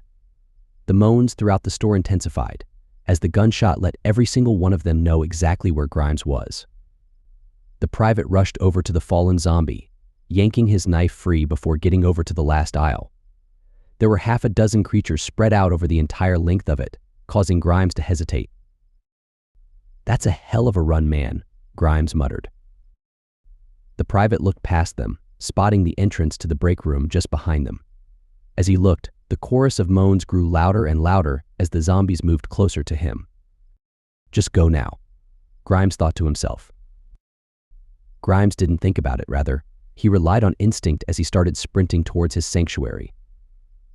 Speaker 1: The moans throughout the store intensified, as the gunshot let every single one of them know exactly where Grimes was. The private rushed over to the fallen zombie, yanking his knife free before getting over to the last aisle. There were half a dozen creatures spread out over the entire length of it, causing Grimes to hesitate. "That's a hell of a run, man," Grimes muttered. The private looked past them, spotting the entrance to the break room just behind them. As he looked, the chorus of moans grew louder and louder as the zombies moved closer to him. "Just go now," Grimes thought to himself. Grimes didn't think about it, rather. He relied on instinct as he started sprinting towards his sanctuary.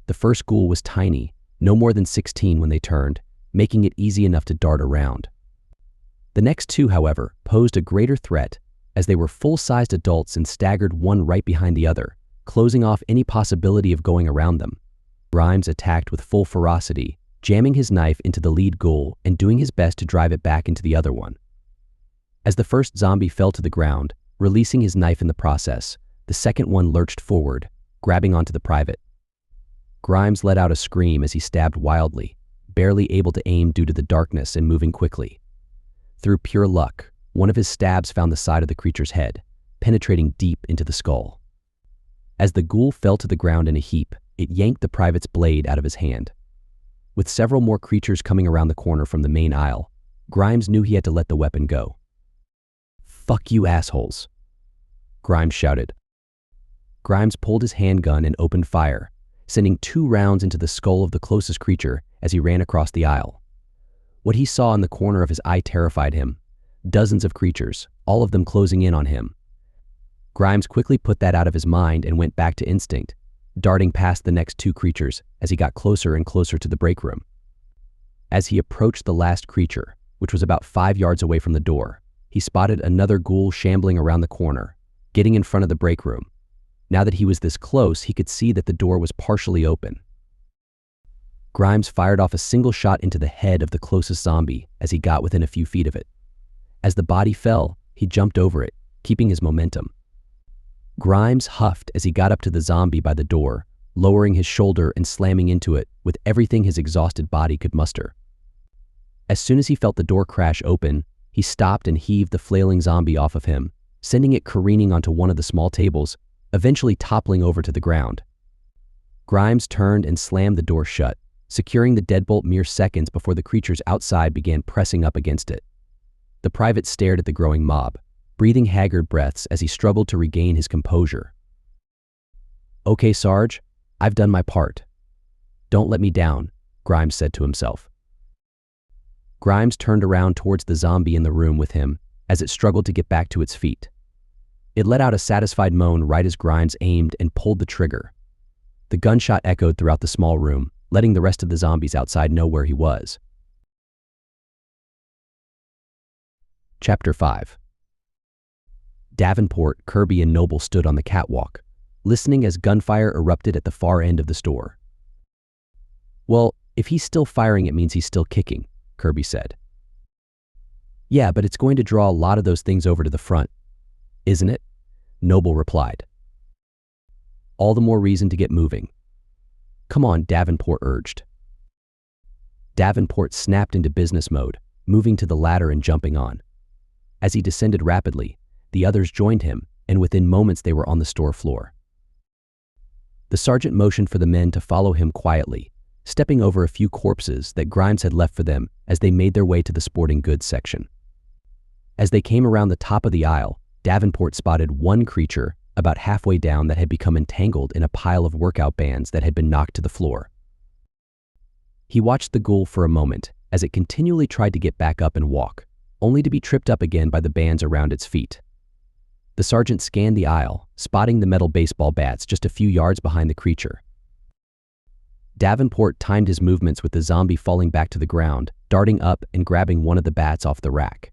Speaker 1: The first ghoul was tiny, no more than 16 when they turned, making it easy enough to dart around. The next two, however, posed a greater threat as they were full-sized adults and staggered one right behind the other, closing off any possibility of going around them. Grimes attacked with full ferocity, jamming his knife into the lead ghoul and doing his best to drive it back into the other one. As the first zombie fell to the ground, releasing his knife in the process, the second one lurched forward, grabbing onto the private. Grimes let out a scream as he stabbed wildly, barely able to aim due to the darkness and moving quickly. Through pure luck, one of his stabs found the side of the creature's head, penetrating deep into the skull. As the ghoul fell to the ground in a heap, it yanked the private's blade out of his hand. With several more creatures coming around the corner from the main aisle, Grimes knew he had to let the weapon go. "Fuck you assholes," Grimes shouted. Grimes pulled his handgun and opened fire, sending 2 rounds into the skull of the closest creature as he ran across the aisle. What he saw in the corner of his eye terrified him. Dozens of creatures, all of them closing in on him. Grimes quickly put that out of his mind and went back to instinct, darting past the next 2 creatures as he got closer and closer to the break room. As he approached the last creature, which was about 5 yards away from the door, he spotted another ghoul shambling around the corner, getting in front of the break room. Now that he was this close, he could see that the door was partially open. Grimes fired off a single shot into the head of the closest zombie as he got within a few feet of it. As the body fell, he jumped over it, keeping his momentum. Grimes huffed as he got up to the zombie by the door, lowering his shoulder and slamming into it with everything his exhausted body could muster. As soon as he felt the door crash open, he stopped and heaved the flailing zombie off of him, sending it careening onto one of the small tables, eventually toppling over to the ground. Grimes turned and slammed the door shut, securing the deadbolt mere seconds before the creatures outside began pressing up against it. The private stared at the growing mob, breathing haggard breaths as he struggled to regain his composure. "Okay, Sarge, I've done my part. Don't let me down," Grimes said to himself. Grimes turned around towards the zombie in the room with him as it struggled to get back to its feet. It let out a satisfied moan right as Grimes aimed and pulled the trigger. The gunshot echoed throughout the small room, letting the rest of the zombies outside know where he was. Chapter 5. Davenport, Kirby, and Noble stood on the catwalk, listening as gunfire erupted at the far end of the store. "Well, if he's still firing, it means he's still kicking," Kirby said. "Yeah, but it's going to draw a lot of those things over to the front, isn't it?" Noble replied. "All the more reason to get moving." "Come on," Davenport urged. Davenport snapped into business mode, moving to the ladder and jumping on. As he descended rapidly, the others joined him, and within moments they were on the store floor. The sergeant motioned for the men to follow him quietly, stepping over a few corpses that Grimes had left for them as they made their way to the sporting goods section. As they came around the top of the aisle, Davenport spotted one creature about halfway down that had become entangled in a pile of workout bands that had been knocked to the floor. He watched the ghoul for a moment as it continually tried to get back up and walk, only to be tripped up again by the bands around its feet. The sergeant scanned the aisle, spotting the metal baseball bats just a few yards behind the creature. Davenport timed his movements with the zombie falling back to the ground, darting up and grabbing one of the bats off the rack.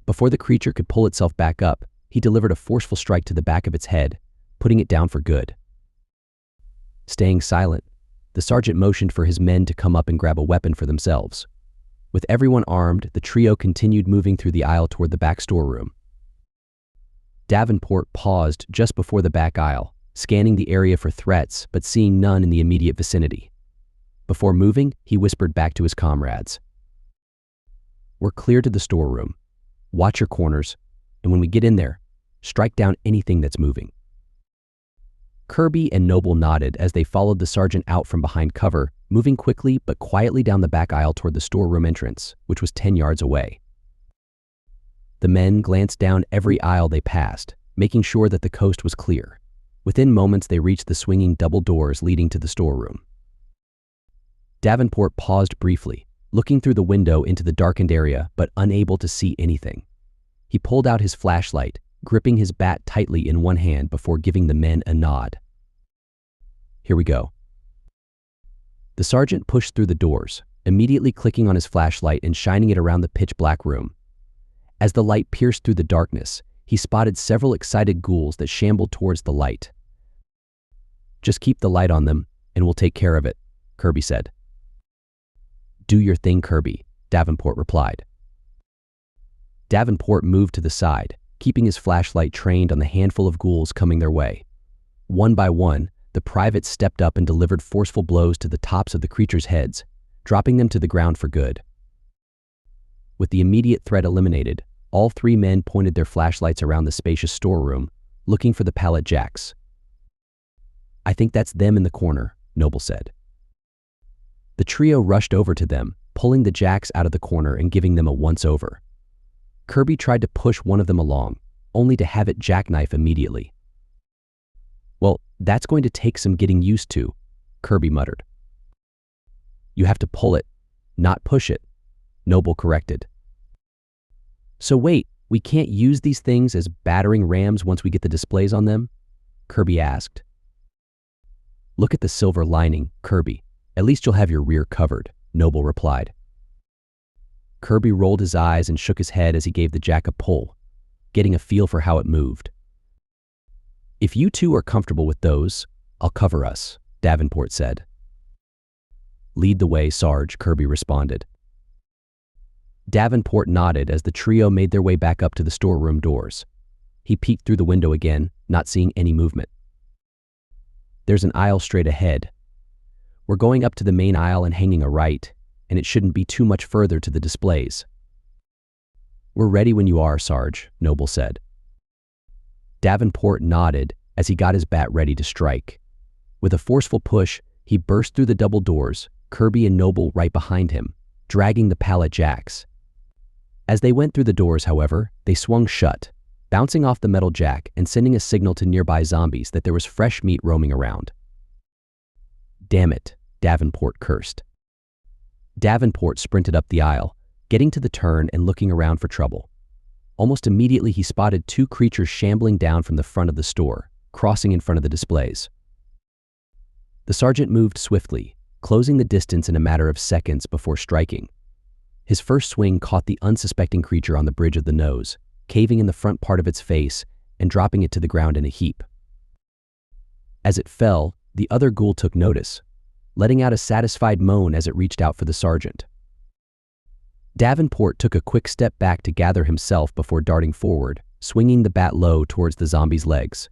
Speaker 1: Before the creature could pull itself back up, he delivered a forceful strike to the back of its head, putting it down for good. Staying silent, the sergeant motioned for his men to come up and grab a weapon for themselves. With everyone armed, the trio continued moving through the aisle toward the back storeroom. Davenport paused just before the back aisle, scanning the area for threats but seeing none in the immediate vicinity. Before moving, he whispered back to his comrades, We're clear to the storeroom. Watch your corners, and when we get in there, strike down anything that's moving." Kirby and Noble nodded as they followed the sergeant out from behind cover, moving quickly but quietly down the back aisle toward the storeroom entrance, which was 10 yards away. The men glanced down every aisle they passed, making sure that the coast was clear. Within moments, they reached the swinging double doors leading to the storeroom. Davenport paused briefly, looking through the window into the darkened area but unable to see anything. He pulled out his flashlight, gripping his bat tightly in one hand before giving the men a nod. "Here we go." The sergeant pushed through the doors, immediately clicking on his flashlight and shining it around the pitch-black room. As the light pierced through the darkness, he spotted several excited ghouls that shambled towards the light. "Just keep the light on them, and we'll take care of it," Kirby said. "Do your thing, Kirby," Davenport replied. Davenport moved to the side, keeping his flashlight trained on the handful of ghouls coming their way. One by one, the privates stepped up and delivered forceful blows to the tops of the creatures' heads, dropping them to the ground for good. With the immediate threat eliminated, all three men pointed their flashlights around the spacious storeroom, looking for the pallet jacks. "I think that's them in the corner," Noble said. The trio rushed over to them, pulling the jacks out of the corner and giving them a once-over. Kirby tried to push one of them along, only to have it jackknife immediately. "Well, that's going to take some getting used to," Kirby muttered. "You have to pull it, not push it," Noble corrected. "So wait, we can't use these things as battering rams once we get the displays on them?" Kirby asked. "Look at the silver lining, Kirby. At least you'll have your rear covered," Noble replied. Kirby rolled his eyes and shook his head as he gave the jack a pull, getting a feel for how it moved. "If you two are comfortable with those, I'll cover us," Davenport said. "Lead the way, Sarge," Kirby responded. Davenport nodded as the trio made their way back up to the storeroom doors. He peeked through the window again, not seeing any movement. "There's an aisle straight ahead. We're going up to the main aisle and hanging a right, and it shouldn't be too much further to the displays." "We're ready when you are, Sarge," Noble said. Davenport nodded as he got his bat ready to strike. With a forceful push, he burst through the double doors, Kirby and Noble right behind him, dragging the pallet jacks. As they went through the doors, however, they swung shut, bouncing off the metal jack and sending a signal to nearby zombies that there was fresh meat roaming around. "Damn it," Davenport cursed. Davenport sprinted up the aisle, getting to the turn and looking around for trouble. Almost immediately, he spotted two creatures shambling down from the front of the store, crossing in front of the displays. The sergeant moved swiftly, closing the distance in a matter of seconds before striking. His first swing caught the unsuspecting creature on the bridge of the nose, caving in the front part of its face and dropping it to the ground in a heap. As it fell, the other ghoul took notice, letting out a satisfied moan as it reached out for the sergeant. Davenport took a quick step back to gather himself before darting forward, swinging the bat low towards the zombie's legs.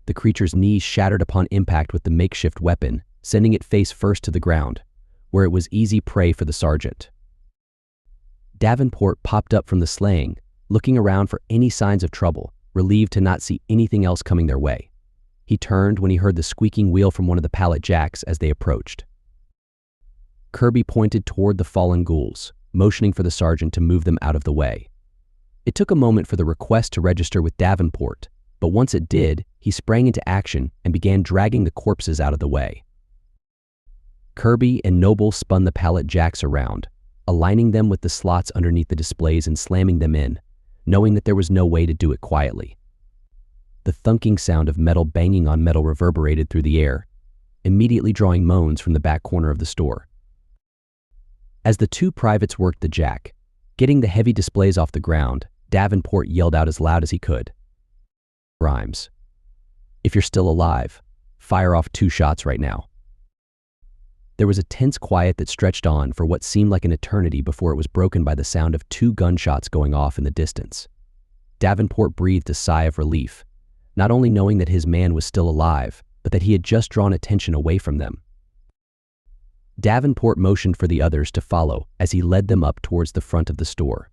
Speaker 1: The creature's knees shattered upon impact with the makeshift weapon, sending it face first to the ground, where it was easy prey for the sergeant. Davenport popped up from the slaying, looking around for any signs of trouble, relieved to not see anything else coming their way. He turned when he heard the squeaking wheel from one of the pallet jacks as they approached. Kirby pointed toward the fallen ghouls, motioning for the sergeant to move them out of the way. It took a moment for the request to register with Davenport, but once it did, he sprang into action and began dragging the corpses out of the way. Kirby and Noble spun the pallet jacks around, aligning them with the slots underneath the displays and slamming them in, knowing that there was no way to do it quietly. The thunking sound of metal banging on metal reverberated through the air, immediately drawing moans from the back corner of the store. As the two privates worked the jack, getting the heavy displays off the ground, Davenport yelled out as loud as he could. "Rhymes. If you're still alive, fire off 2 shots right now." There was a tense quiet that stretched on for what seemed like an eternity before it was broken by the sound of 2 gunshots going off in the distance. Davenport breathed a sigh of relief, not only knowing that his man was still alive, but that he had just drawn attention away from them. Davenport motioned for the others to follow as he led them up towards the front of the store.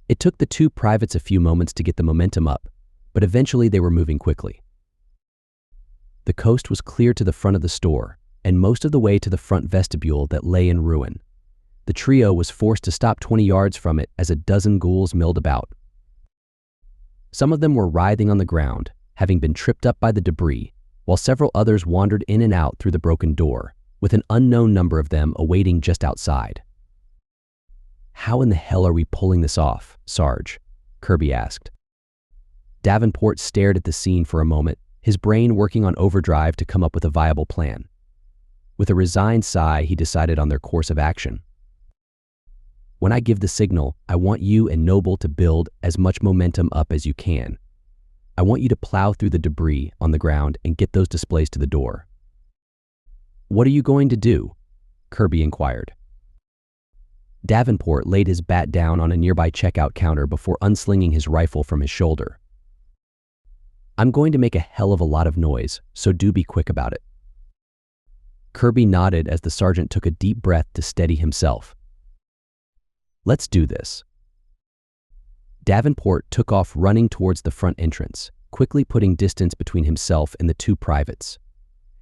Speaker 1: It took the two privates a few moments to get the momentum up, but eventually they were moving quickly. The coast was clear to the front of the store, and most of the way to the front vestibule that lay in ruin. The trio was forced to stop 20 yards from it as a dozen ghouls milled about. Some of them were writhing on the ground, having been tripped up by the debris, while several others wandered in and out through the broken door, with an unknown number of them awaiting just outside. "How in the hell are we pulling this off, Sarge?" Kirby asked. Davenport stared at the scene for a moment, his brain working on overdrive to come up with a viable plan. With a resigned sigh, he decided on their course of action. "When I give the signal, I want you and Noble to build as much momentum up as you can. I want you to plow through the debris on the ground and get those displays to the door." "What are you going to do?" Kirby inquired. Davenport laid his bat down on a nearby checkout counter before unslinging his rifle from his shoulder. "I'm going to make a hell of a lot of noise, so do be quick about it." Kirby nodded as the sergeant took a deep breath to steady himself. "Let's do this." Davenport took off running towards the front entrance, quickly putting distance between himself and the two privates.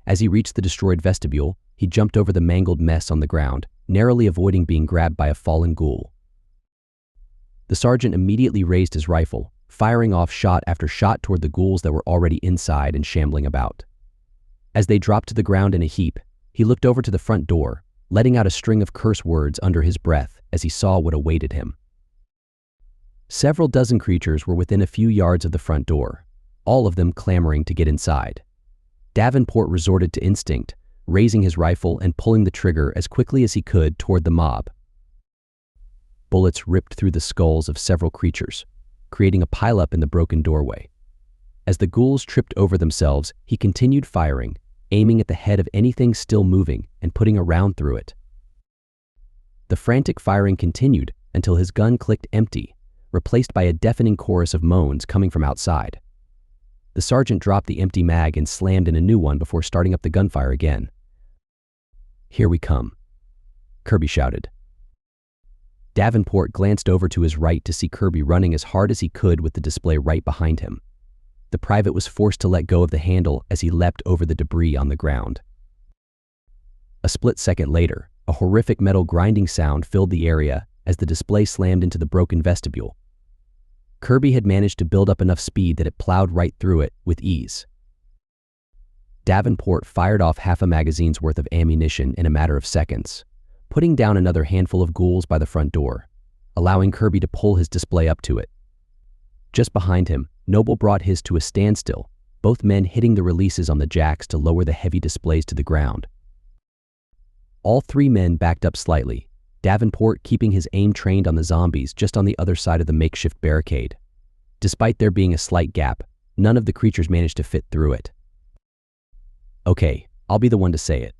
Speaker 1: As he reached the destroyed vestibule, he jumped over the mangled mess on the ground, narrowly avoiding being grabbed by a fallen ghoul. The sergeant immediately raised his rifle, firing off shot after shot toward the ghouls that were already inside and shambling about. As they dropped to the ground in a heap, he looked over to the front door, letting out a string of curse words under his breath as he saw what awaited him. Several dozen creatures were within a few yards of the front door, all of them clamoring to get inside. Davenport resorted to instinct, raising his rifle and pulling the trigger as quickly as he could toward the mob. Bullets ripped through the skulls of several creatures, creating a pileup in the broken doorway. As the ghouls tripped over themselves, he continued firing, aiming at the head of anything still moving and putting a round through it. The frantic firing continued until his gun clicked empty, replaced by a deafening chorus of moans coming from outside. The sergeant dropped the empty mag and slammed in a new one before starting up the gunfire again. "Here we come," Kirby shouted. Davenport glanced over to his right to see Kirby running as hard as he could with the display right behind him. The private was forced to let go of the handle as he leapt over the debris on the ground. A split second later, a horrific metal grinding sound filled the area as the display slammed into the broken vestibule. Kirby had managed to build up enough speed that it plowed right through it with ease. Davenport fired off half a magazine's worth of ammunition in a matter of seconds, putting down another handful of ghouls by the front door, allowing Kirby to pull his display up to it. Just behind him, Noble brought his to a standstill, both men hitting the releases on the jacks to lower the heavy displays to the ground. All three men backed up slightly, Davenport keeping his aim trained on the zombies just on the other side of the makeshift barricade. Despite there being a slight gap, none of the creatures managed to fit through it. "Okay, I'll be the one to say it.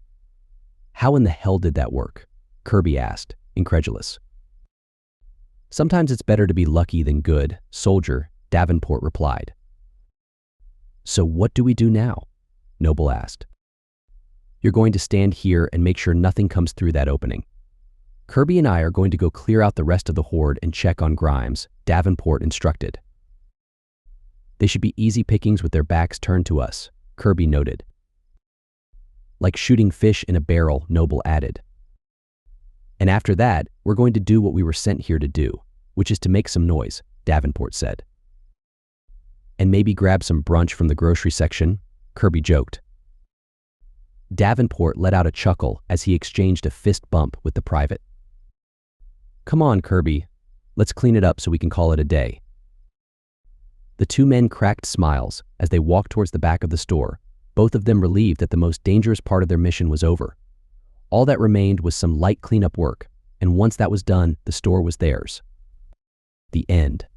Speaker 1: How in the hell did that work?" Kirby asked, incredulous. "Sometimes it's better to be lucky than good, soldier," Davenport replied. "So what do we do now?" Noble asked. "You're going to stand here and make sure nothing comes through that opening. Kirby and I are going to go clear out the rest of the horde and check on Grimes," Davenport instructed. "They should be easy pickings with their backs turned to us," Kirby noted. "Like shooting fish in a barrel," Noble added. "And after that, we're going to do what we were sent here to do, which is to make some noise," Davenport said. "And maybe grab some brunch from the grocery section," Kirby joked. Davenport let out a chuckle as he exchanged a fist bump with the private. "Come on, Kirby. Let's clean it up so we can call it a day." The two men cracked smiles as they walked towards the back of the store, both of them relieved that the most dangerous part of their mission was over. All that remained was some light cleanup work, and once that was done, the store was theirs. The end.